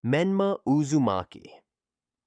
Menma Uzumaki.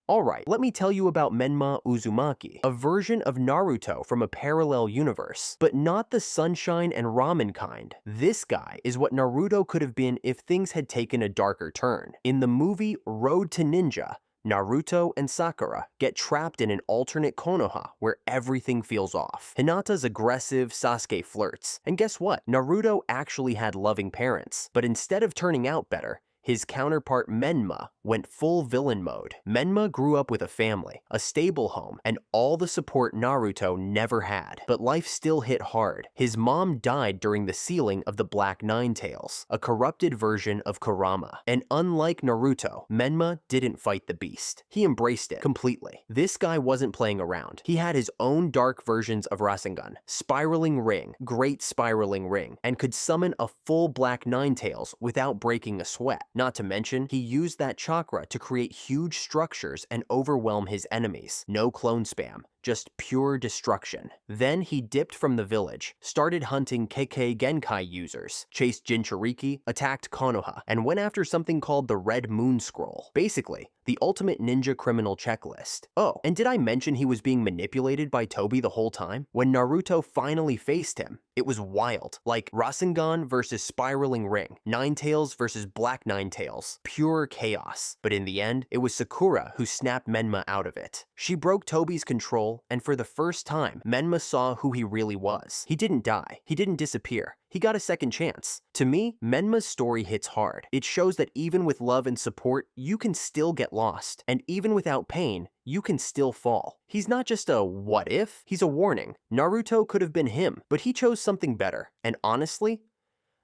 Alright, let me tell you about Menma Uzumaki, a version of Naruto from a parallel universe, but not the sunshine and ramen kind. This guy is what Naruto could have been if things had taken a darker turn. In the movie Road to Ninja, Naruto and Sakura get trapped in an alternate Konoha where everything feels off. Hinata's aggressive, Sasuke flirts. And guess what? Naruto actually had loving parents, but instead of turning out better, his counterpart Menma went full villain mode. Menma grew up with a family, a stable home, and all the support Naruto never had. But life still hit hard. His mom died during the sealing of the Black Nine Tails, a corrupted version of Kurama. And unlike Naruto, Menma didn't fight the beast. He embraced it completely. This guy wasn't playing around. He had his own dark versions of Rasengan, Spiraling Ring, Great Spiraling Ring, and could summon a full Black Nine Tails without breaking a sweat. Not to mention, he used that chakra to create huge structures and overwhelm his enemies. No clone spam, just pure destruction. Then he dipped from the village, started hunting Kekkei Genkai users, chased Jinchuriki, attacked Konoha, and went after something called the Red Moon Scroll. Basically, the ultimate ninja criminal checklist. Oh, and did I mention he was being manipulated by Toby the whole time? When Naruto finally faced him, it was wild. Like Rasengan versus Spiraling Ring, Nine Tails versus Black Nine Tails. Pure chaos. But in the end, it was Sakura who snapped Menma out of it. She broke Toby's control, and for the first time, Menma saw who he really was. He didn't die. He didn't disappear. He got a second chance. To me, Menma's story hits hard. It shows that even with love and support, you can still get lost. And even without pain, you can still fall. He's not just a what if, he's a warning. Naruto could have been him, but he chose something better. And honestly,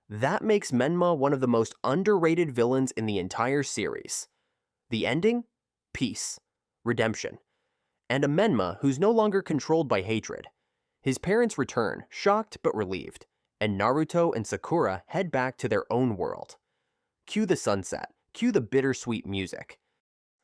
that makes Menma one of the most underrated villains in the entire series. The ending? Peace. Redemption. And a Menma who's no longer controlled by hatred. His parents return, shocked but relieved, and Naruto and Sakura head back to their own world. Cue the sunset. Cue the bittersweet music.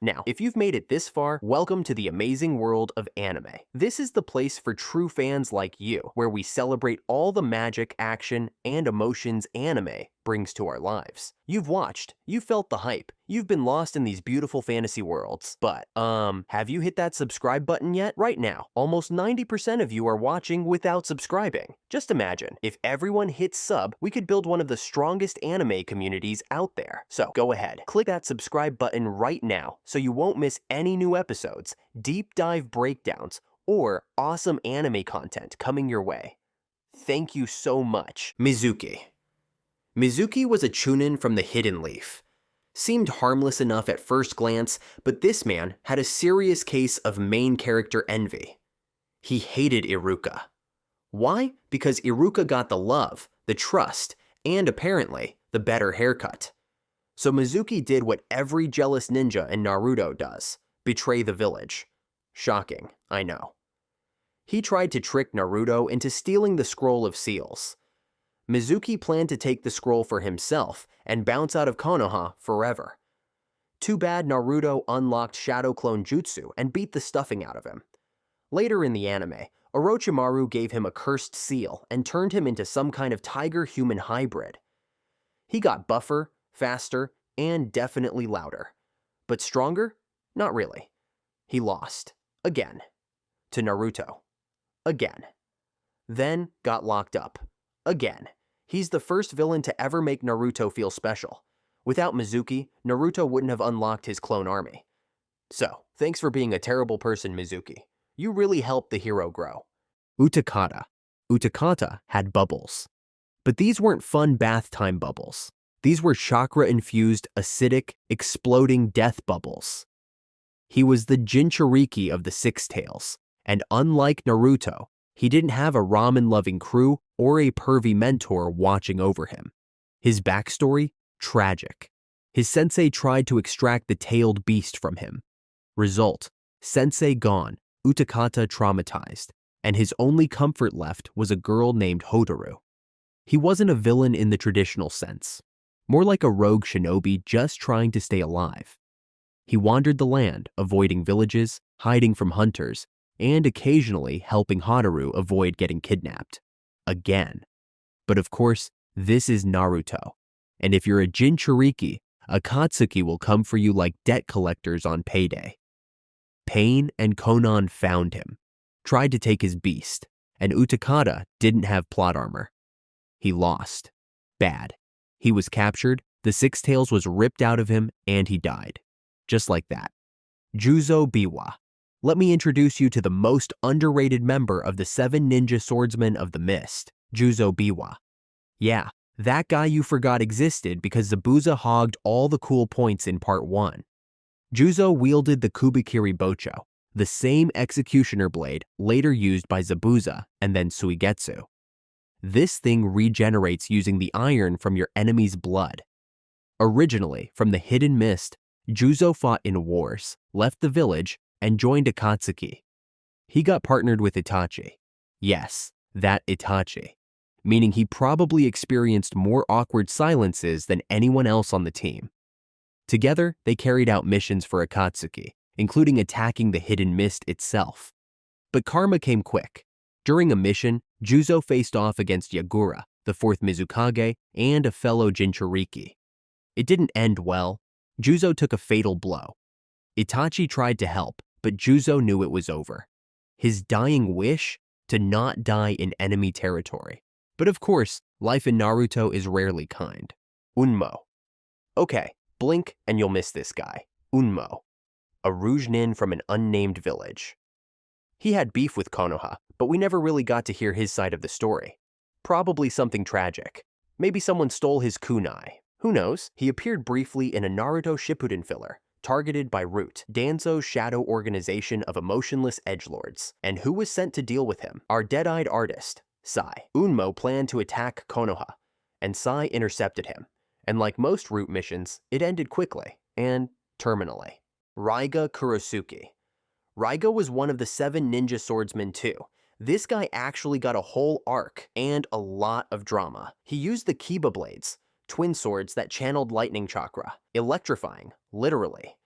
Now, if you've made it this far, welcome to the amazing world of anime. This is the place for true fans like you, where we celebrate all the magic, action, and emotions anime brings to our lives. You've watched, you've felt the hype, you've been lost in these beautiful fantasy worlds, but, have you hit that subscribe button yet? Right now, almost 90% of you are watching without subscribing. Just imagine, if everyone hits sub, we could build one of the strongest anime communities out there. So go ahead, click that subscribe button right now so you won't miss any new episodes, deep dive breakdowns, or awesome anime content coming your way. Thank you so much. Mizuki. Mizuki was a chunin from the Hidden Leaf. Seemed harmless enough at first glance, but this man had a serious case of main character envy. He hated Iruka. Why? Because Iruka got the love, the trust, and apparently, the better haircut. So Mizuki did what every jealous ninja in Naruto does, betray the village. Shocking, I know. He tried to trick Naruto into stealing the Scroll of Seals. Mizuki planned to take the scroll for himself and bounce out of Konoha forever. Too bad Naruto unlocked Shadow Clone Jutsu and beat the stuffing out of him. Later in the anime, Orochimaru gave him a cursed seal and turned him into some kind of tiger-human hybrid. He got buffer, faster, and definitely louder. But stronger? Not really. He lost. Again. To Naruto. Again. Then got locked up. Again. He's the first villain to ever make Naruto feel special. Without Mizuki, Naruto wouldn't have unlocked his clone army. So, thanks for being a terrible person, Mizuki. You really helped the hero grow. Utakata. Utakata had bubbles. But these weren't fun bath time bubbles. These were chakra-infused, acidic, exploding death bubbles. He was the Jinchuriki of the Six Tails, and unlike Naruto, he didn't have a ramen-loving crew or a pervy mentor watching over him. His backstory? Tragic. His sensei tried to extract the tailed beast from him. Result: sensei gone, Utakata traumatized, and his only comfort left was a girl named Hotaru. He wasn't a villain in the traditional sense, more like a rogue shinobi just trying to stay alive. He wandered the land, avoiding villages, hiding from hunters, and occasionally helping Hotaru avoid getting kidnapped. Again. But of course, this is Naruto. And if you're a Jinchuriki, Akatsuki will come for you like debt collectors on payday. Pain and Konan found him, tried to take his beast, and Utakata didn't have plot armor. He lost. Bad. He was captured, the Six Tails was ripped out of him, and he died. Just like that. Juzo Biwa. Let me introduce you to the most underrated member of the 7 ninja swordsmen of the mist, Juzo Biwa. Yeah, that guy you forgot existed because Zabuza hogged all the cool points in part 1. Juzo wielded the Kubikiri Bocho, the same executioner blade later used by Zabuza and then Suigetsu. This thing regenerates using the iron from your enemy's blood. Originally, from the hidden mist, Juzo fought in wars, left the village, and joined Akatsuki. He got partnered with Itachi. Yes, that Itachi. Meaning he probably experienced more awkward silences than anyone else on the team. Together, they carried out missions for Akatsuki, including attacking the hidden mist itself. But karma came quick. During a mission, Juzo faced off against Yagura, the 4th Mizukage, and a fellow Jinchuriki. It didn't end well. Juzo took a fatal blow. Itachi tried to help, but Juzo knew it was over. His dying wish? To not die in enemy territory. But of course, life in Naruto is rarely kind. Unmo. Okay, blink and you'll miss this guy. Unmo. A rouge nin from an unnamed village. He had beef with Konoha, but we never really got to hear his side of the story. Probably something tragic. Maybe someone stole his kunai. Who knows? He appeared briefly in a Naruto Shippuden filler, targeted by Root, Danzo's shadow organization of emotionless edgelords. And who was sent to deal with him? Our dead-eyed artist, Sai. Unmo planned to attack Konoha, and Sai intercepted him. And like most Root missions, it ended quickly, and terminally. Regga Kurosuke. Regga was one of the 7 ninja swordsmen too. This guy actually got a whole arc and a lot of drama. He used the Kiba blades, twin swords that channeled lightning chakra, electrifying, literally.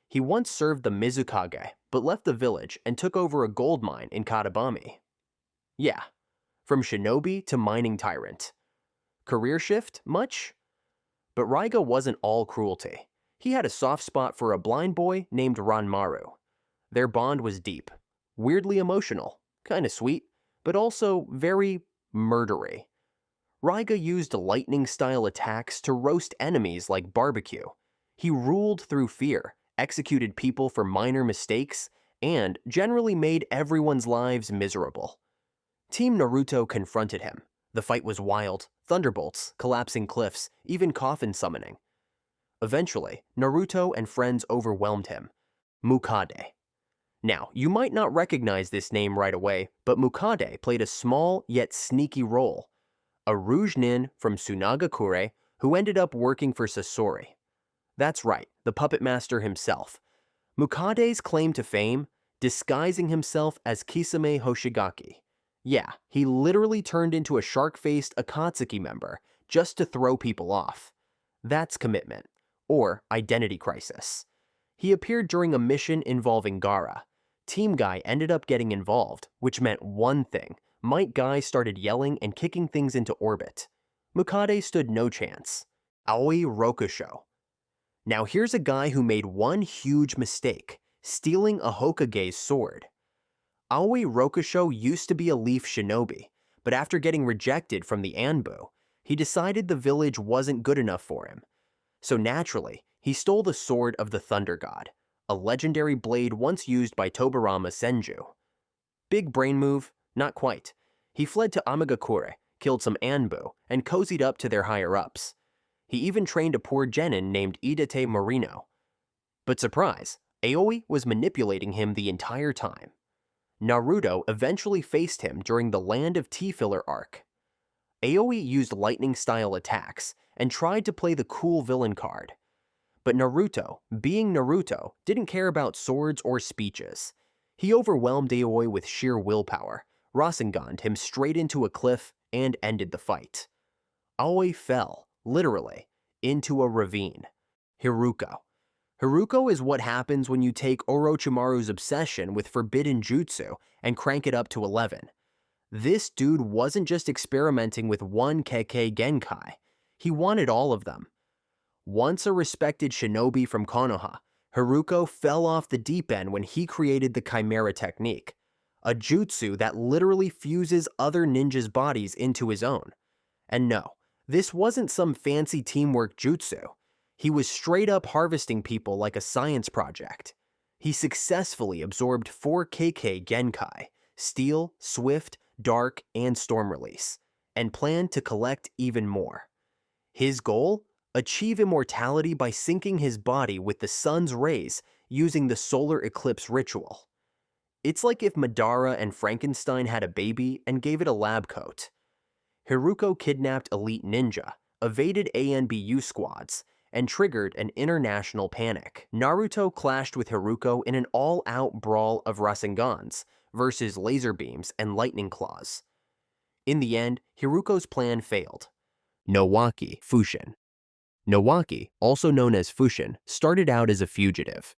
He once served the Mizukage, but left the village and took over a gold mine in Katabami. Yeah, from shinobi to mining tyrant. Career shift, much? But Regga wasn't all cruelty. He had a soft spot for a blind boy named Ranmaru. Their bond was deep, weirdly emotional, kinda sweet, but also very murdery. Regga used lightning-style attacks to roast enemies like barbecue. He ruled through fear, executed people for minor mistakes, and generally made everyone's lives miserable. Team Naruto confronted him. The fight was wild, thunderbolts, collapsing cliffs, even coffin summoning. Eventually, Naruto and friends overwhelmed him. Mukad. Now, you might not recognize this name right away, but Mukad played a small yet sneaky role. A rouge nin from Tsunagakure who ended up working for Sasori. That's right, the puppet master himself. Mukade's claim to fame? Disguising himself as Kisame Hoshigaki. Yeah, he literally turned into a shark-faced Akatsuki member just to throw people off. That's commitment, or identity crisis. He appeared during a mission involving Gaara. Team Guy ended up getting involved, which meant one thing. Might Guy started yelling and kicking things into orbit. Mukade stood no chance. Aoi Rokusho. Now here's a guy who made one huge mistake, stealing a Hokage's sword. Aoi Rokusho used to be a leaf shinobi, but after getting rejected from the Anbu, he decided the village wasn't good enough for him. So naturally, he stole the sword of the Thunder God, a legendary blade once used by Tobirama Senju. Big brain move? Not quite. He fled to Amagakure, killed some Anbu, and cozied up to their higher-ups. He even trained a poor genin named Idate Marino. But surprise, Aoi was manipulating him the entire time. Naruto eventually faced him during the Land of Tea-filler arc. Aoi used lightning-style attacks and tried to play the cool villain card. But Naruto, being Naruto, didn't care about swords or speeches. He overwhelmed Aoi with sheer willpower, Rasengan'd him straight into a cliff, and ended the fight. Aoi fell, literally, into a ravine. Heruko. Heruko is what happens when you take Orochimaru's obsession with forbidden jutsu and crank it up to 11. This dude wasn't just experimenting with one Kekkei Genkai. He wanted all of them. Once a respected shinobi from Konoha, Heruko fell off the deep end when he created the Chimera technique, a jutsu that literally fuses other ninjas' bodies into his own. And no, this wasn't some fancy teamwork jutsu. He was straight up harvesting people like a science project. He successfully absorbed 4 Kekkei Genkai, Steel, Swift, Dark, and Storm Release, and planned to collect even more. His goal? Achieve immortality by syncing his body with the sun's rays using the solar eclipse ritual. It's like if Madara and Frankenstein had a baby and gave it a lab coat. Heruko kidnapped elite ninja, evaded ANBU squads, and triggered an international panic. Naruto clashed with Heruko in an all-out brawl of Rasengans versus laser beams and lightning claws. In the end, Hiruko's plan failed. Nowaki, Fushin. Nowaki, also known as Fushin, started out as a fugitive.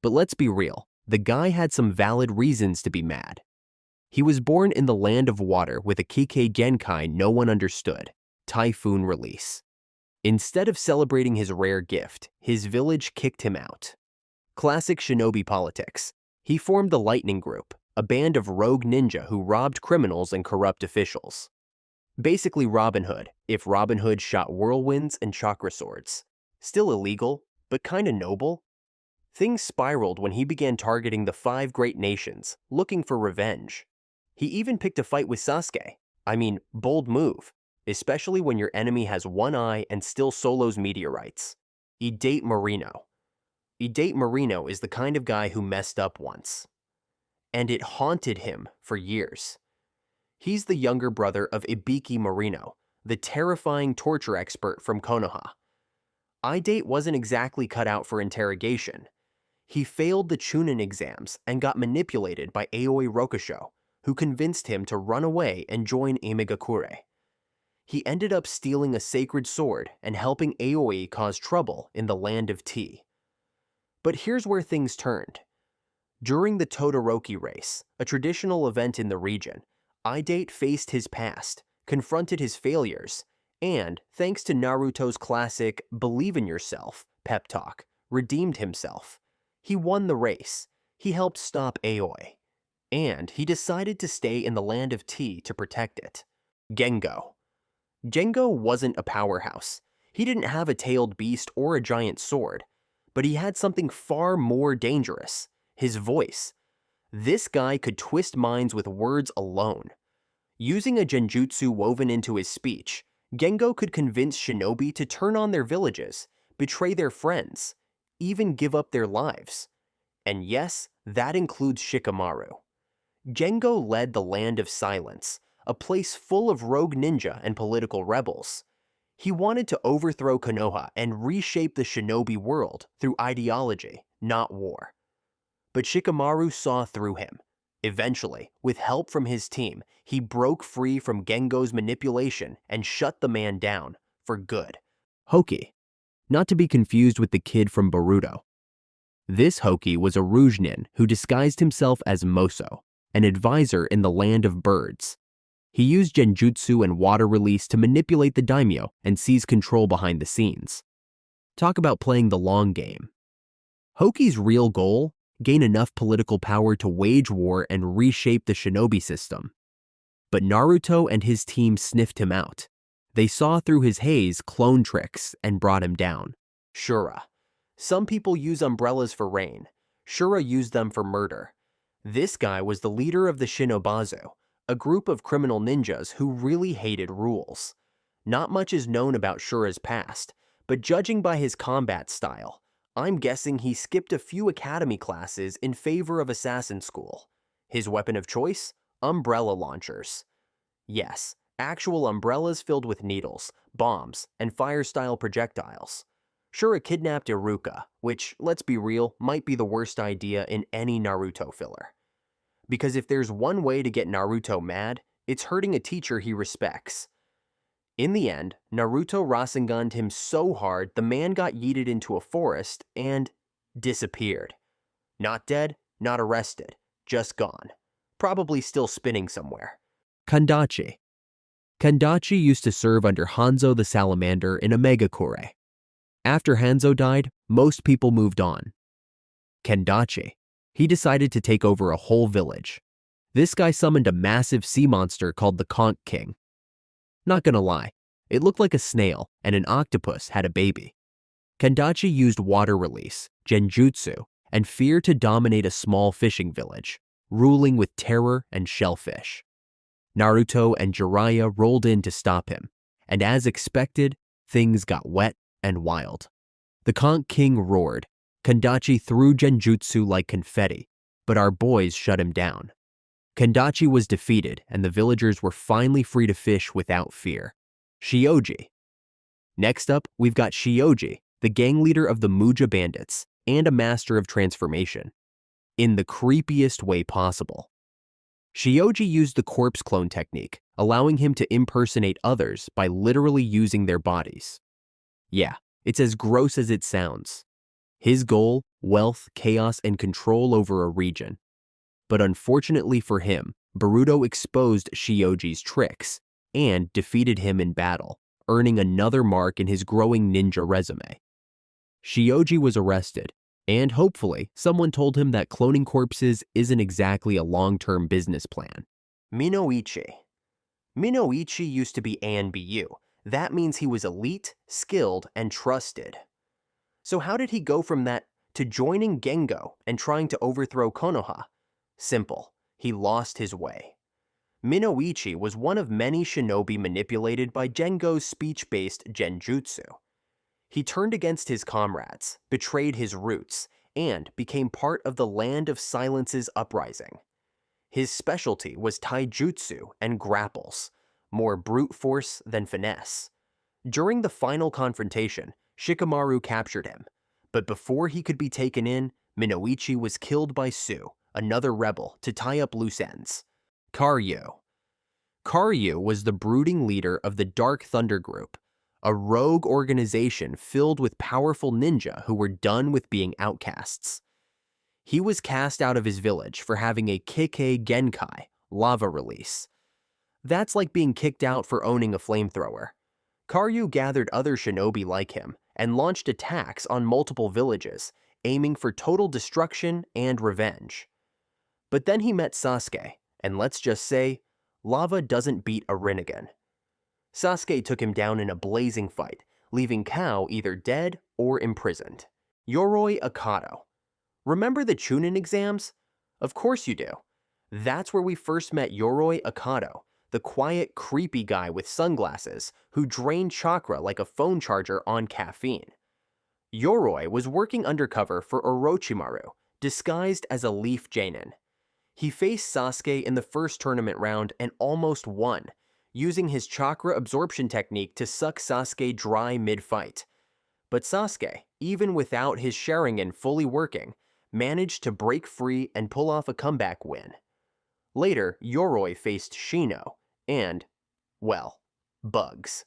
But let's be real, the guy had some valid reasons to be mad. He was born in the land of water with a Kekkei Genkai no one understood, Typhoon Release. Instead of celebrating his rare gift, his village kicked him out. Classic shinobi politics. He formed the Lightning Group, a band of rogue ninja who robbed criminals and corrupt officials. Basically Robin Hood, if Robin Hood shot whirlwinds and chakra swords. Still illegal, but kinda noble. Things spiraled when he began targeting the 5 great nations, looking for revenge. He even picked a fight with Sasuke. I mean, bold move, especially when your enemy has one eye and still solos meteorites. Idate Marino. Idate Marino is the kind of guy who messed up once. And it haunted him for years. He's the younger brother of Ibiki Marino, the terrifying torture expert from Konoha. Idate wasn't exactly cut out for interrogation. He failed the Chunin exams and got manipulated by Aoi Rokusho, who convinced him to run away and join Imigakure. He ended up stealing a sacred sword and helping Aoi cause trouble in the land of tea. But here's where things turned. During the Todoroki race, a traditional event in the region, Idate faced his past, confronted his failures, and, thanks to Naruto's classic "believe in yourself" pep talk, redeemed himself. He won the race. He helped stop Aoi. And he decided to stay in the land of tea to protect it. Gengo. Gengo wasn't a powerhouse. He didn't have a tailed beast or a giant sword, but he had something far more dangerous, his voice. This guy could twist minds with words alone. Using a genjutsu woven into his speech, Gengo could convince shinobi to turn on their villages, betray their friends, even give up their lives. And yes, that includes Shikamaru. Gengo led the Land of Silence, a place full of rogue ninja and political rebels. He wanted to overthrow Konoha and reshape the shinobi world through ideology, not war. But Shikamaru saw through him. Eventually, with help from his team, he broke free from Gengo's manipulation and shut the man down, for good. Hokei. Not to be confused with the kid from Boruto. This Hokei was a Rouge Nin who disguised himself as Moso, an advisor in the land of birds. He used genjutsu and water release to manipulate the daimyo and seize control behind the scenes. Talk about playing the long game. Hokei's real goal? Gain enough political power to wage war and reshape the shinobi system. But Naruto and his team sniffed him out. They saw through his haze clone tricks and brought him down. Shura. Some people use umbrellas for rain. Shura used them for murder. This guy was the leader of the Shinobazu, a group of criminal ninjas who really hated rules. Not much is known about Shura's past, but judging by his combat style, I'm guessing he skipped a few academy classes in favor of assassin school. His weapon of choice? Umbrella launchers. Yes, actual umbrellas filled with needles, bombs, and fire-style projectiles. Shura kidnapped Iruka, which, let's be real, might be the worst idea in any Naruto filler. Because if there's one way to get Naruto mad, it's hurting a teacher he respects. In the end, Naruto Rasenganed him so hard the man got yeeted into a forest and disappeared. Not dead, not arrested, just gone. Probably still spinning somewhere. Kandachi. Kandachi used to serve under Hanzo the Salamander in Omegakure. After Hanzo died, most people moved on. Kandachi. He decided to take over a whole village. This guy summoned a massive sea monster called the Conch King. Not gonna lie, it looked like a snail and an octopus had a baby. Kandachi used water release, genjutsu, and fear to dominate a small fishing village, ruling with terror and shellfish. Naruto and Jiraiya rolled in to stop him, and as expected, things got wet and wild. The Conch King roared. Kandachi threw genjutsu like confetti, but our boys shut him down. Kandachi was defeated, and the villagers were finally free to fish without fear. Shioji. Next up, we've got Shioji, the gang leader of the Muja bandits, and a master of transformation. In the creepiest way possible. Shioji used the corpse clone technique, allowing him to impersonate others by literally using their bodies. Yeah, it's as gross as it sounds. His goal, wealth, chaos, and control over a region. But unfortunately for him, Boruto exposed Shioji's tricks and defeated him in battle, earning another mark in his growing ninja resume. Shioji was arrested, and hopefully someone told him that cloning corpses isn't exactly a long-term business plan. Minoichi. Minoichi used to be ANBU. That means he was elite, skilled, and trusted. So how did he go from that to joining Gengo and trying to overthrow Konoha? Simple. He lost his way. Minoichi was one of many shinobi manipulated by Gengo's speech-based genjutsu. He turned against his comrades, betrayed his roots, and became part of the Land of Silence's uprising. His specialty was taijutsu and grapples, more brute force than finesse. During the final confrontation, Shikamaru captured him, but before he could be taken in, Minoichi was killed by Su, another rebel, to tie up loose ends. Karyu. Karyu was the brooding leader of the Dark Thunder Group, a rogue organization filled with powerful ninja who were done with being outcasts. He was cast out of his village for having a Kikei Genkai, lava release. That's like being kicked out for owning a flamethrower. Karyu gathered other shinobi like him and launched attacks on multiple villages, aiming for total destruction and revenge. But then he met Sasuke, and let's just say, lava doesn't beat a Rinnegan. Sasuke took him down in a blazing fight, leaving Kao either dead or imprisoned. Yoroy Akado. Remember the Chunin exams? Of course you do. That's where we first met Yoroy Akado, the quiet, creepy guy with sunglasses who drained chakra like a phone charger on caffeine. Yoroy was working undercover for Orochimaru, disguised as a Leaf Genin. He faced Sasuke in the first tournament round and almost won, using his chakra absorption technique to suck Sasuke dry mid-fight. But Sasuke, even without his Sharingan fully working, managed to break free and pull off a comeback win. Later, Yoroy faced Shino and, well, bugs.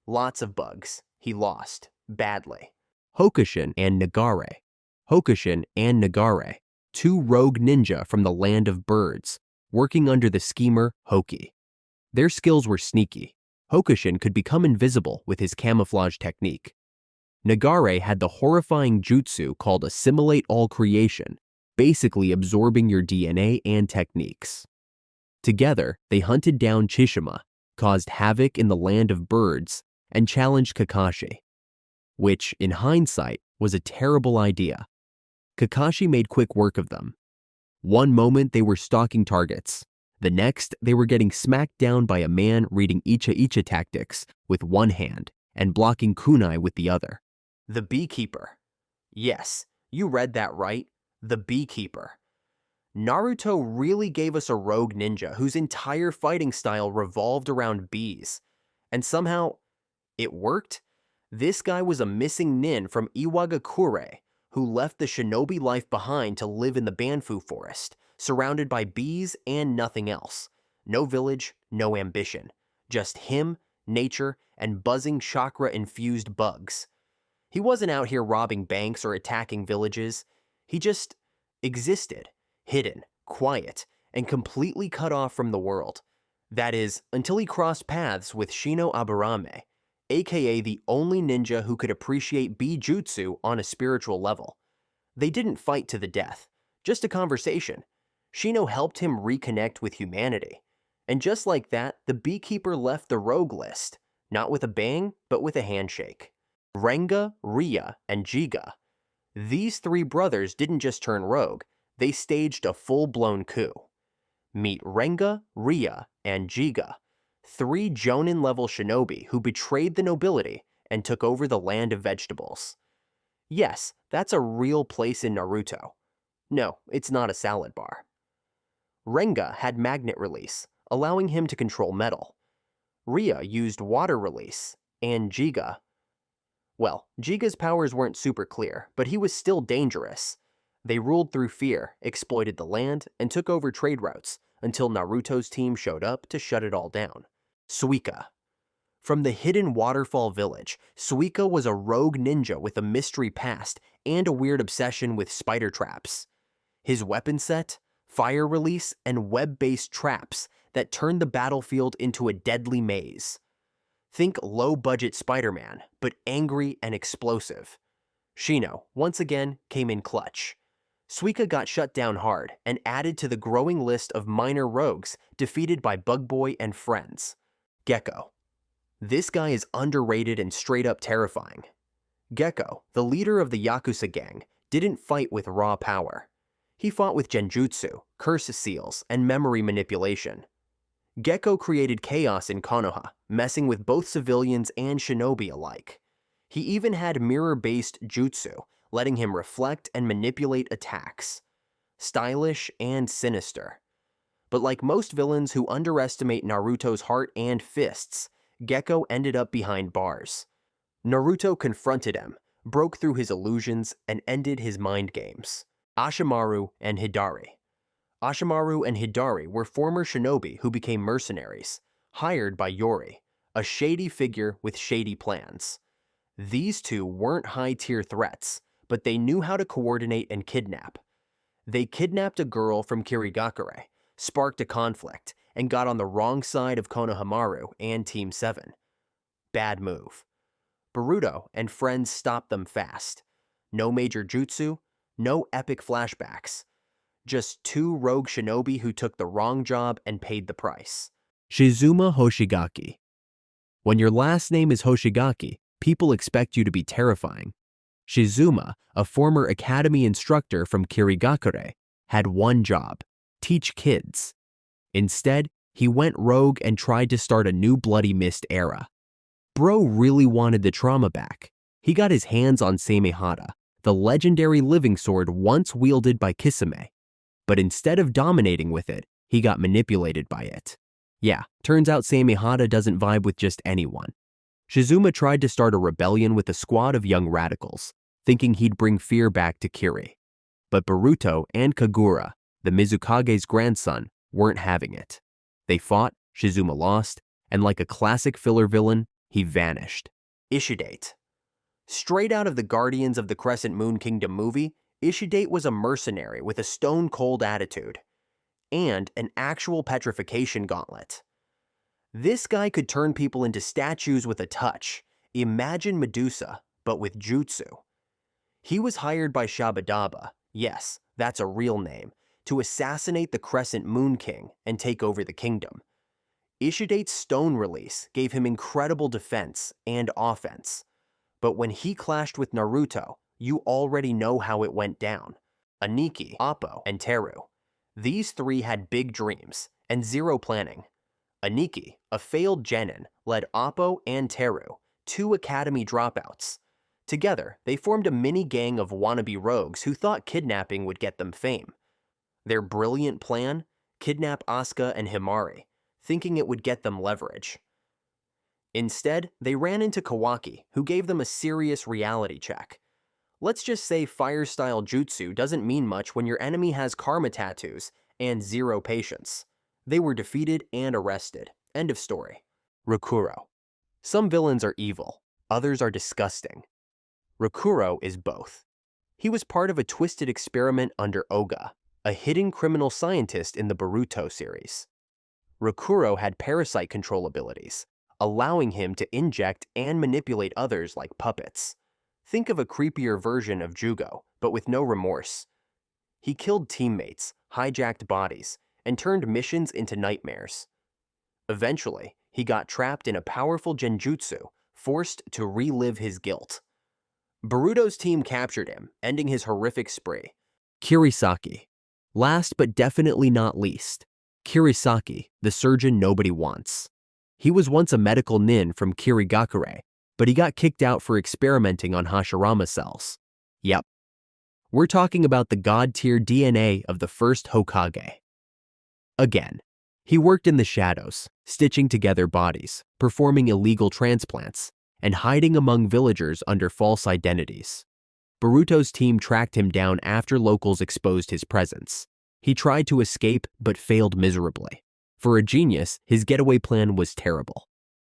Lots of bugs. He lost. Badly. Hokushin and Nagare. Hokushin and Nagare, two rogue ninja from the land of birds, working under the schemer Hokei. Their skills were sneaky. Hokushin could become invisible with his camouflage technique. Nagare had the horrifying jutsu called Assimilate All Creation, basically absorbing your DNA and techniques. Together, they hunted down Chishima, caused havoc in the land of birds, and challenged Kakashi. Which, in hindsight, was a terrible idea. Kakashi made quick work of them. One moment they were stalking targets. The next, they were getting smacked down by a man reading Icha-Icha tactics with one hand and blocking kunai with the other. The Beekeeper. Yes, you read that right. The Beekeeper. Naruto really gave us a rogue ninja whose entire fighting style revolved around bees. And somehow, it worked? This guy was a missing nin from Iwagakure, who left the shinobi life behind to live in the Banfu forest, surrounded by bees and nothing else. No village, no ambition. Just him, nature, and buzzing chakra-infused bugs. He wasn't out here robbing banks or attacking villages. He just existed, hidden, quiet, and completely cut off from the world. That is, until he crossed paths with Shino Aburame. aka the only ninja who could appreciate Bijutsu on a spiritual level. They didn't fight to the death, just a conversation. Shino helped him reconnect with humanity. And just like that, the Beekeeper left the rogue list, not with a bang, but with a handshake. Regga, Ria, and Jigga. These three brothers didn't just turn rogue, they staged a full-blown coup. Meet Regga, Ria, and Jigga, three Jonin-level shinobi who betrayed the nobility and took over the land of vegetables. Yes, that's a real place in Naruto. No, it's not a salad bar. Regga had magnet release, allowing him to control metal. Ria used water release, and Jigga... Well, Jigga's powers weren't super clear, but he was still dangerous. They ruled through fear, exploited the land, and took over trade routes, until Naruto's team showed up to shut it all down. Suika. From the hidden waterfall village, Suika was a rogue ninja with a mystery past and a weird obsession with spider traps. His weapon set, fire release, and web-based traps that turned the battlefield into a deadly maze. Think low-budget Spider-Man, but angry and explosive. Shino, once again, came in clutch. Suika got shut down hard and added to the growing list of minor rogues defeated by Bug Boy and friends. Gekko. This guy is underrated and straight-up terrifying. Gekko, the leader of the Yakuza gang, didn't fight with raw power. He fought with genjutsu, curse seals, and memory manipulation. Gekko created chaos in Konoha, messing with both civilians and shinobi alike. He even had mirror-based jutsu, letting him reflect and manipulate attacks. Stylish and sinister. But like most villains who underestimate Naruto's heart and fists, Gekko ended up behind bars. Naruto confronted him, broke through his illusions, and ended his mind games. Ashimaru and Hidari. Ashimaru and Hidari were former shinobi who became mercenaries, hired by Yoroy, a shady figure with shady plans. These two weren't high-tier threats, but they knew how to coordinate and kidnap. They kidnapped a girl from Kirigakure, sparked a conflict, and got on the wrong side of Konohamaru and Team 7. Bad move. Boruto and friends stopped them fast. No major jutsu, no epic flashbacks. Just two rogue shinobi who took the wrong job and paid the price. Shikuma Hoshiaki. When your last name is Hoshigaki, people expect you to be terrifying. Shizuma, a former academy instructor from Kirigakure, had one job: teach kids. Instead, he went rogue and tried to start a new Bloody Mist era. Bro really wanted the trauma back. He got his hands on Samehada, the legendary living sword once wielded by Kisame. But instead of dominating with it, he got manipulated by it. Yeah, turns out Samehada doesn't vibe with just anyone. Shizuma tried to start a rebellion with a squad of young radicals, thinking he'd bring fear back to Kiri. But Boruto and Kagura, the Mizukage's grandson, weren't having it. They fought, Shizuma lost, and like a classic filler villain, he vanished. Ishidate. Straight out of the Guardians of the Crescent Moon Kingdom movie, Ishidate was a mercenary with a stone-cold attitude, and an actual petrification gauntlet. This guy could turn people into statues with a touch. Imagine Medusa, but with jutsu. He was hired by Shabadaba, yes, that's a real name, to assassinate the Crescent Moon King and take over the kingdom. Ishidate's stone release gave him incredible defense and offense. But when he clashed with Naruto, you already know how it went down. Aniki, Oppo, and Teru. These three had big dreams and zero planning. Aniki, a failed genin, led Oppo and Teru, two academy dropouts. Together, they formed a mini-gang of wannabe rogues who thought kidnapping would get them fame. Their brilliant plan? Kidnap Asuka and Himari, thinking it would get them leverage. Instead, they ran into Kawaki, who gave them a serious reality check. Let's just say fire-style jutsu doesn't mean much when your enemy has karma tattoos and zero patience. They were defeated and arrested. End of story. Rokuro. Some villains are evil, others are disgusting. Rokuro is both. He was part of a twisted experiment under Oga, a hidden criminal scientist in the Boruto series. Rokuro had parasite control abilities, allowing him to inject and manipulate others like puppets. Think of a creepier version of Jugo, but with no remorse. He killed teammates, hijacked bodies, and turned missions into nightmares. Eventually, he got trapped in a powerful genjutsu, forced to relive his guilt. Boruto's team captured him, ending his horrific spree. Kirisaki. Last but definitely not least, Kirisaki, the surgeon nobody wants. He was once a medical nin from Kirigakure, but he got kicked out for experimenting on Hashirama cells. Yep. We're talking about the god-tier DNA of the first Hokage. Again, he worked in the shadows, stitching together bodies, performing illegal transplants, and hiding among villagers under false identities. Boruto's team tracked him down after locals exposed his presence. He tried to escape but failed miserably. For a genius, his getaway plan was terrible.